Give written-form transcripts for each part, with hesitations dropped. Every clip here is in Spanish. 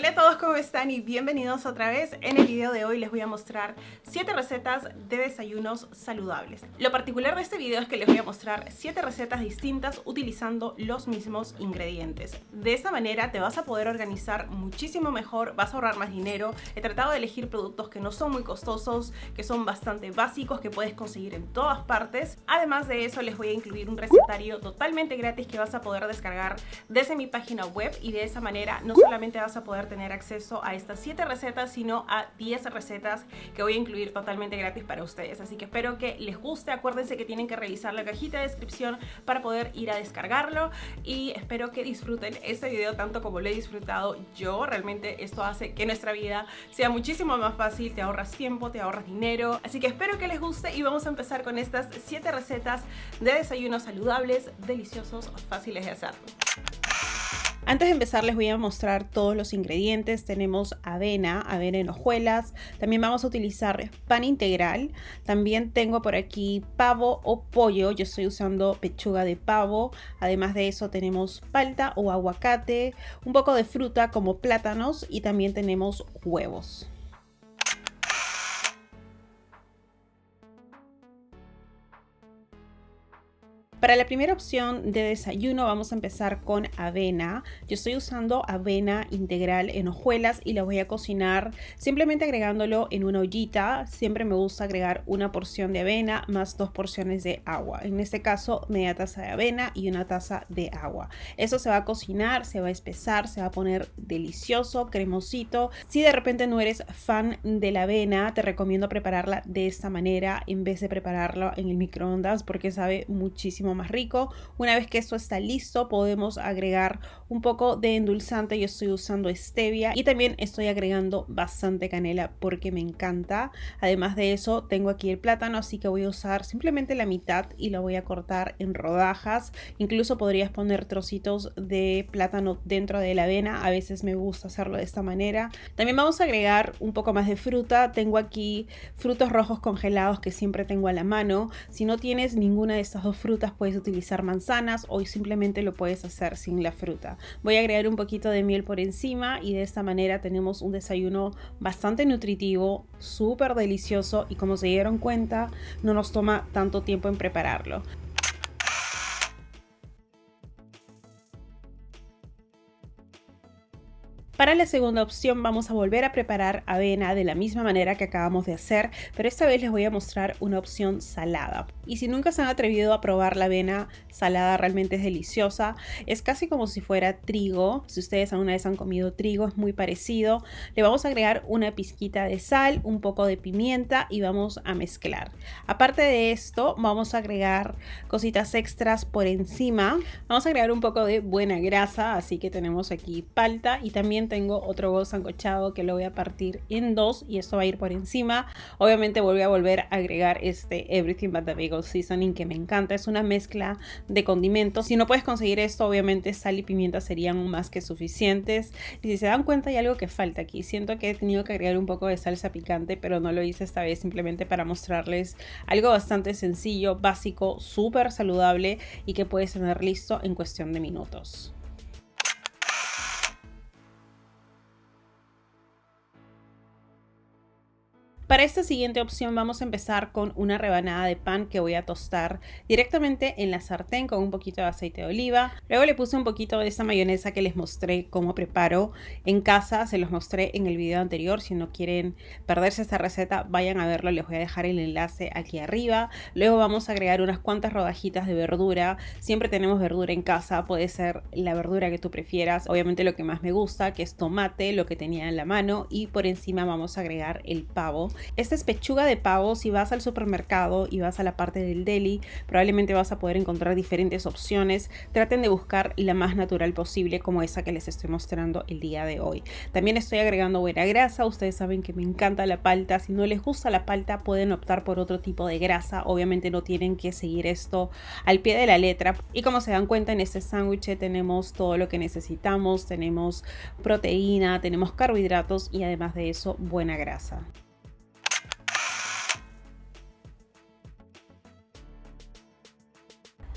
Hola a todos, ¿cómo están? Y bienvenidos otra vez. En el video de hoy les voy a mostrar 7 recetas de desayunos saludables. Lo particular de este video es que les voy a mostrar 7 recetas distintas utilizando los mismos ingredientes. De esta manera te vas a poder organizar muchísimo mejor, vas a ahorrar más dinero. He tratado de elegir productos que no son muy costosos, que son bastante básicos, que puedes conseguir en todas partes. Además de eso, les voy a incluir un recetario totalmente gratis que vas a poder descargar desde mi página web, y de esa manera no solamente vas a poder tener acceso a estas 7 recetas, sino a 10 recetas que voy a incluir totalmente gratis para ustedes. Así que espero que les guste. Acuérdense que tienen que revisar la cajita de descripción para poder ir a descargarlo, y espero que disfruten este video tanto como lo he disfrutado yo. Realmente esto hace que nuestra vida sea muchísimo más fácil, te ahorras tiempo, te ahorras dinero. Así que espero que les guste y vamos a empezar con estas 7 recetas de desayunos saludables, deliciosos, fáciles de hacer. Antes de empezar les voy a mostrar todos los ingredientes. Tenemos avena en hojuelas, también vamos a utilizar pan integral, también tengo por aquí pavo o pollo, yo estoy usando pechuga de pavo. Además de eso tenemos palta o aguacate, un poco de fruta como plátanos y también tenemos huevos. Para la primera opción de desayuno vamos a empezar con avena. Yo estoy usando avena integral en hojuelas y la voy a cocinar simplemente agregándolo en una ollita. Siempre me gusta agregar una porción de avena más 2 porciones de agua. En este caso, media taza de avena y una taza de agua. Eso se va a cocinar, se va a espesar, se va a poner delicioso, cremosito. Si de repente no eres fan de la avena, te recomiendo prepararla de esta manera en vez de prepararla en el microondas, porque sabe muchísimo más rico. Una vez que esto está listo, podemos agregar un poco de endulzante. Yo estoy usando stevia y también estoy agregando bastante canela porque me encanta. Además de eso, tengo aquí el plátano, así que voy a usar simplemente la mitad y lo voy a cortar en rodajas. Incluso podrías poner trocitos de plátano dentro de la avena. A veces me gusta hacerlo de esta manera. También vamos a agregar un poco más de fruta. Tengo aquí frutos rojos congelados que siempre tengo a la mano. Si no tienes ninguna de estas dos frutas, puedes utilizar manzanas o simplemente lo puedes hacer sin la fruta. Voy a agregar un poquito de miel por encima y de esta manera tenemos un desayuno bastante nutritivo, súper delicioso, y como se dieron cuenta, no nos toma tanto tiempo en prepararlo. Para la segunda opción vamos a volver a preparar avena de la misma manera que acabamos de hacer, pero esta vez les voy a mostrar una opción salada. Y si nunca se han atrevido a probar la avena salada, realmente es deliciosa. Es casi como si fuera trigo. Si ustedes alguna vez han comido trigo, es muy parecido. Le vamos a agregar una pizquita de sal, un poco de pimienta y vamos a mezclar. Aparte de esto, vamos a agregar cositas extras por encima. Vamos a agregar un poco de buena grasa, así que tenemos aquí palta y también tengo otro huevo sancochado que lo voy a partir en dos y esto va a ir por encima. Obviamente voy a volver a agregar este Everything But The Bagel Seasoning que me encanta. Es una mezcla de condimentos. Si no puedes conseguir esto, obviamente sal y pimienta serían más que suficientes. Y si se dan cuenta, hay algo que falta aquí. Siento que he tenido que agregar un poco de salsa picante, pero no lo hice esta vez, simplemente para mostrarles algo bastante sencillo, básico, súper saludable y que puedes tener listo en cuestión de minutos. Para esta siguiente opción vamos a empezar con una rebanada de pan que voy a tostar directamente en la sartén con un poquito de aceite de oliva. Luego le puse un poquito de esta mayonesa que les mostré cómo preparo en casa. Se los mostré en el video anterior. Si no quieren perderse esta receta, vayan a verlo. Les voy a dejar el enlace aquí arriba. Luego vamos a agregar unas cuantas rodajitas de verdura. Siempre tenemos verdura en casa. Puede ser la verdura que tú prefieras. Obviamente lo que más me gusta, que es tomate, lo que tenía en la mano. Y por encima vamos a agregar el pavo. Esta es pechuga de pavo. Si vas al supermercado y vas a la parte del deli, probablemente vas a poder encontrar diferentes opciones. Traten de buscar la más natural posible, como esa que les estoy mostrando el día de hoy. También estoy agregando buena grasa. Ustedes saben que me encanta la palta. Si no les gusta la palta, pueden optar por otro tipo de grasa. Obviamente no tienen que seguir esto al pie de la letra. Y como se dan cuenta, en este sándwich tenemos todo lo que necesitamos. Tenemos proteína, tenemos carbohidratos y además de eso, buena grasa.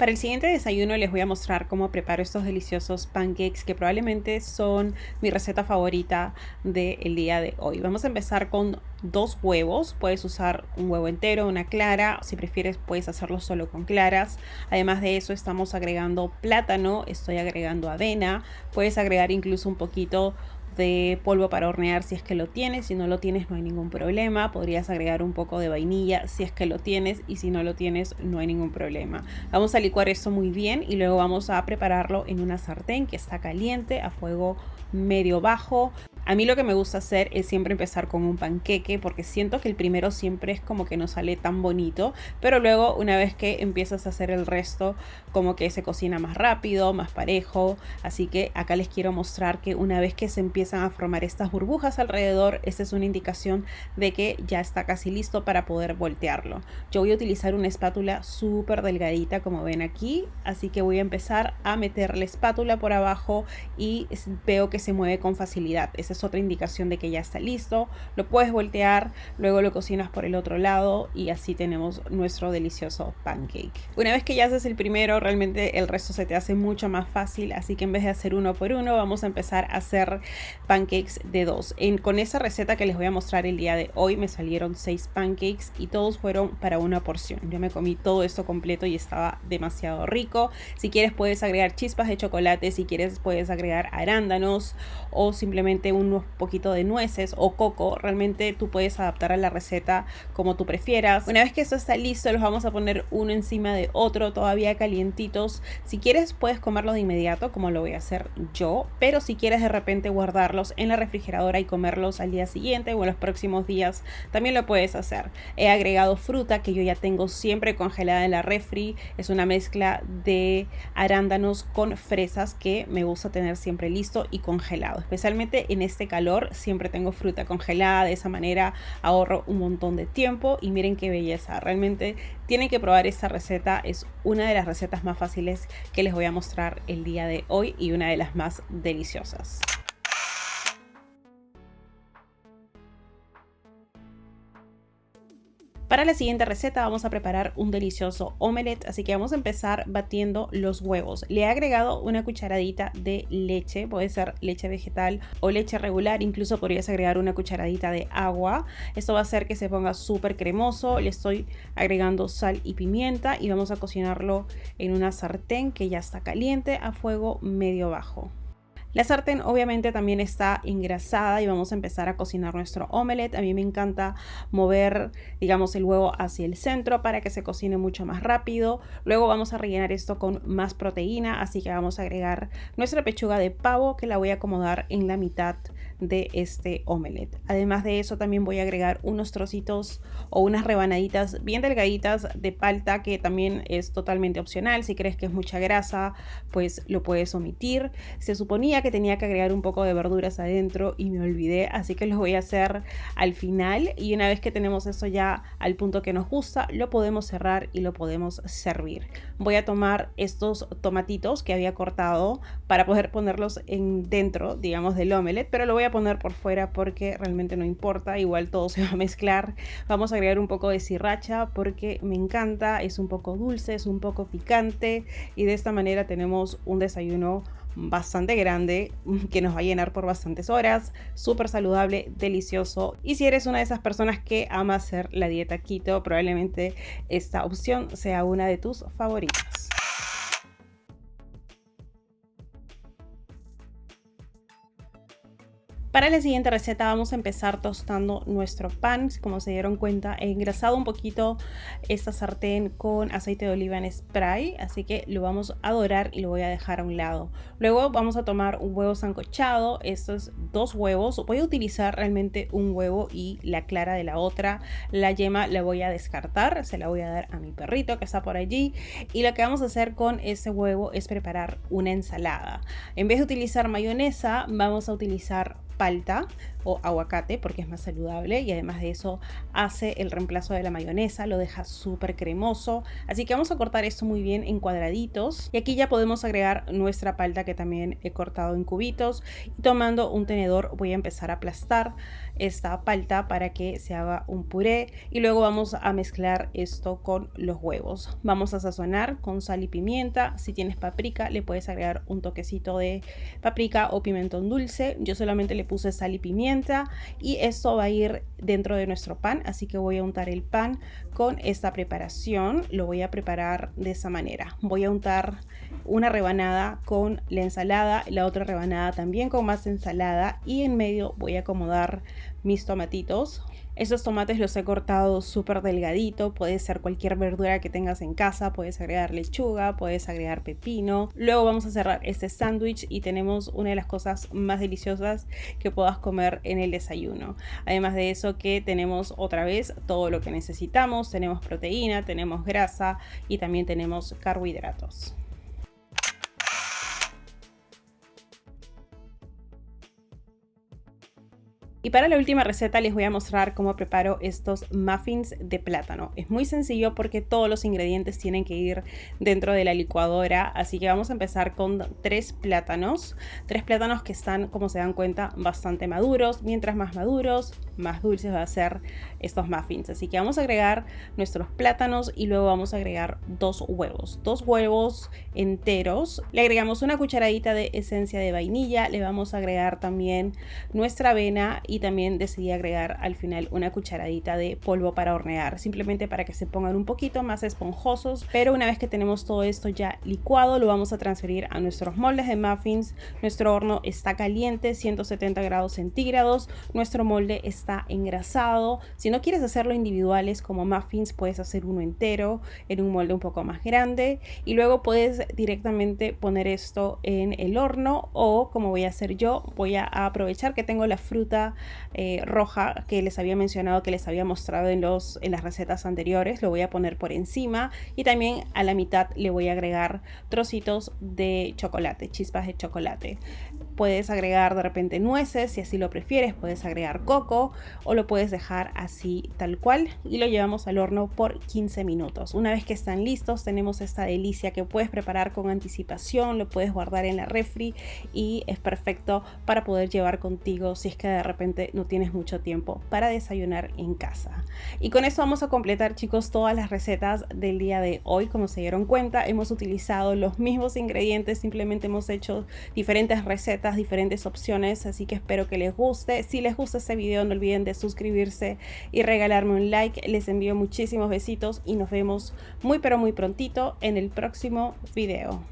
Para el siguiente desayuno les voy a mostrar cómo preparo estos deliciosos pancakes que probablemente son mi receta favorita del día de hoy. Vamos a empezar con 2 huevos. Puedes usar un huevo entero, una clara. Si prefieres puedes hacerlo solo con claras. Además de eso estamos agregando plátano, estoy agregando avena. Puedes agregar incluso un poquito de polvo para hornear si es que lo tienes. Si no lo tienes no hay ningún problema. Podrías agregar un poco de vainilla si es que lo tienes, y si no lo tienes no hay ningún problema. Vamos a licuar esto muy bien y luego vamos a prepararlo en una sartén que está caliente a fuego medio bajo. A mí lo que me gusta hacer es siempre empezar con un panqueque, porque siento que el primero siempre es como que no sale tan bonito, pero luego una vez que empiezas a hacer el resto como que se cocina más rápido, más parejo. Así que acá les quiero mostrar que una vez que se empiezan a formar estas burbujas alrededor, esta es una indicación de que ya está casi listo para poder voltearlo. Yo voy a utilizar una espátula súper delgadita como ven aquí, así que voy a empezar a meter la espátula por abajo y veo que se mueve con facilidad. Esa es otra indicación de que ya está listo. Lo puedes voltear, luego lo cocinas por el otro lado y así tenemos nuestro delicioso pancake. Una vez que ya haces el primero, realmente el resto se te hace mucho más fácil, así que en vez de hacer uno por uno, vamos a empezar a hacer pancakes de 2. Con esa receta que les voy a mostrar el día de hoy me salieron 6 pancakes y todos fueron para una porción. Yo me comí todo esto completo y estaba demasiado rico. Si quieres puedes agregar chispas de chocolate, si quieres puedes agregar arándanos o simplemente unos poquito de nueces o coco. Realmente tú puedes adaptar a la receta como tú prefieras. Una vez que esto está listo, los vamos a poner uno encima de otro todavía calientitos. Si quieres puedes comerlos de inmediato como lo voy a hacer yo, pero si quieres de repente guardarlos en la refrigeradora y comerlos al día siguiente o en los próximos días, también lo puedes hacer. He agregado fruta que yo ya tengo siempre congelada en la refri. Es una mezcla de arándanos con fresas que me gusta tener siempre listo y congelado, especialmente en este calor. Siempre tengo fruta congelada, de esa manera ahorro un montón de tiempo. Y miren qué belleza, realmente tienen que probar esta receta. Es una de las recetas más fáciles que les voy a mostrar el día de hoy y una de las más deliciosas. Para la siguiente receta vamos a preparar un delicioso omelette, así que vamos a empezar batiendo los huevos. Le he agregado una cucharadita de leche, puede ser leche vegetal o leche regular, incluso podrías agregar una cucharadita de agua. Esto va a hacer que se ponga súper cremoso. Le estoy agregando sal y pimienta y vamos a cocinarlo en una sartén que ya está caliente a fuego medio bajo. La sartén obviamente también está engrasada y vamos a empezar a cocinar nuestro omelette. A mí me encanta mover, digamos, el huevo hacia el centro para que se cocine mucho más rápido. Luego vamos a rellenar esto con más proteína, así que vamos a agregar nuestra pechuga de pavo que la voy a acomodar en la mitad de este omelette. Además de eso también voy a agregar unos trocitos o unas rebanaditas bien delgaditas de palta, que también es totalmente opcional. Si crees que es mucha grasa pues lo puedes omitir. Se suponía que tenía que agregar un poco de verduras adentro y me olvidé, así que lo voy a hacer al final. Y una vez que tenemos eso ya al punto que nos gusta, lo podemos cerrar y lo podemos servir. Voy a tomar estos tomatitos que había cortado para poder ponerlos dentro, digamos, del omelette, pero lo voy a poner por fuera porque realmente no importa, igual todo se va a mezclar. Vamos a agregar un poco de sriracha porque me encanta, es un poco dulce, es un poco picante y de esta manera tenemos un desayuno bastante grande que nos va a llenar por bastantes horas, súper saludable, delicioso. Y si eres una de esas personas que ama hacer la dieta keto, probablemente esta opción sea una de tus favoritas. Para la siguiente receta vamos a empezar tostando nuestro pan. Como se dieron cuenta, he engrasado un poquito esta sartén con aceite de oliva en spray, así que lo vamos a dorar y lo voy a dejar a un lado. Luego vamos a tomar un huevo sancochado, estos 2 huevos. Voy a utilizar realmente un huevo y la clara de la otra. La yema la voy a descartar, se la voy a dar a mi perrito que está por allí. Y lo que vamos a hacer con ese huevo es preparar una ensalada. En vez de utilizar mayonesa, vamos a utilizar palta o aguacate porque es más saludable, y además de eso hace el reemplazo de la mayonesa, lo deja súper cremoso. Así que vamos a cortar esto muy bien en cuadraditos, y aquí ya podemos agregar nuestra palta que también he cortado en cubitos, y tomando un tenedor voy a empezar a aplastar esta palta para que se haga un puré, y luego vamos a mezclar esto con los huevos. Vamos a sazonar con sal y pimienta. Si tienes paprika le puedes agregar un toquecito de paprika o pimentón dulce. Yo solamente le puse sal y pimienta, y esto va a ir dentro de nuestro pan, así que voy a untar el pan con esta preparación. Lo voy a preparar de esa manera. Voy a untar una rebanada con la ensalada, la otra rebanada también con más ensalada, y en medio voy a acomodar mis tomatitos. Estos tomates los he cortado súper delgadito. Puede ser cualquier verdura que tengas en casa, puedes agregar lechuga, puedes agregar pepino. Luego vamos a cerrar este sándwich y tenemos una de las cosas más deliciosas que puedas comer en el desayuno. Además de eso, que tenemos otra vez todo lo que necesitamos. Tenemos proteína, tenemos grasa y también tenemos carbohidratos. Y para la última receta les voy a mostrar cómo preparo estos muffins de plátano. Es muy sencillo porque todos los ingredientes tienen que ir dentro de la licuadora. Así que vamos a empezar con 3 plátanos. 3 plátanos que están, como se dan cuenta, bastante maduros. Mientras más maduros, más dulces va a ser estos muffins. Así que vamos a agregar nuestros plátanos y luego vamos a agregar 2 huevos. 2 huevos enteros. Le agregamos una cucharadita de esencia de vainilla. Le vamos a agregar también nuestra avena, y también decidí agregar al final una cucharadita de polvo para hornear, simplemente para que se pongan un poquito más esponjosos. Pero una vez que tenemos todo esto ya licuado, lo vamos a transferir a nuestros moldes de muffins. Nuestro horno está caliente, 170 grados centígrados. Nuestro molde está engrasado. Si no quieres hacerlo individuales como muffins, puedes hacer uno entero en un molde un poco más grande, y luego puedes directamente poner esto en el horno, o como voy a hacer yo, voy a aprovechar que tengo la fruta roja que les había mencionado, que les había mostrado en las recetas anteriores. Lo voy a poner por encima, y también a la mitad le voy a agregar trocitos de chocolate, chispas de chocolate. Puedes agregar de repente nueces si así lo prefieres, puedes agregar coco, o lo puedes dejar así tal cual, y lo llevamos al horno por 15 minutos. Una vez que están listos, tenemos esta delicia que puedes preparar con anticipación, lo puedes guardar en la refri y es perfecto para poder llevar contigo si es que de repente no tienes mucho tiempo para desayunar en casa. Y con eso vamos a completar, chicos, todas las recetas del día de hoy. Como se dieron cuenta, hemos utilizado los mismos ingredientes, simplemente hemos hecho diferentes recetas, diferentes opciones, así que espero que les guste. Si les gusta este video, no olviden de suscribirse y regalarme un like. Les envío muchísimos besitos y nos vemos muy pero muy prontito en el próximo video.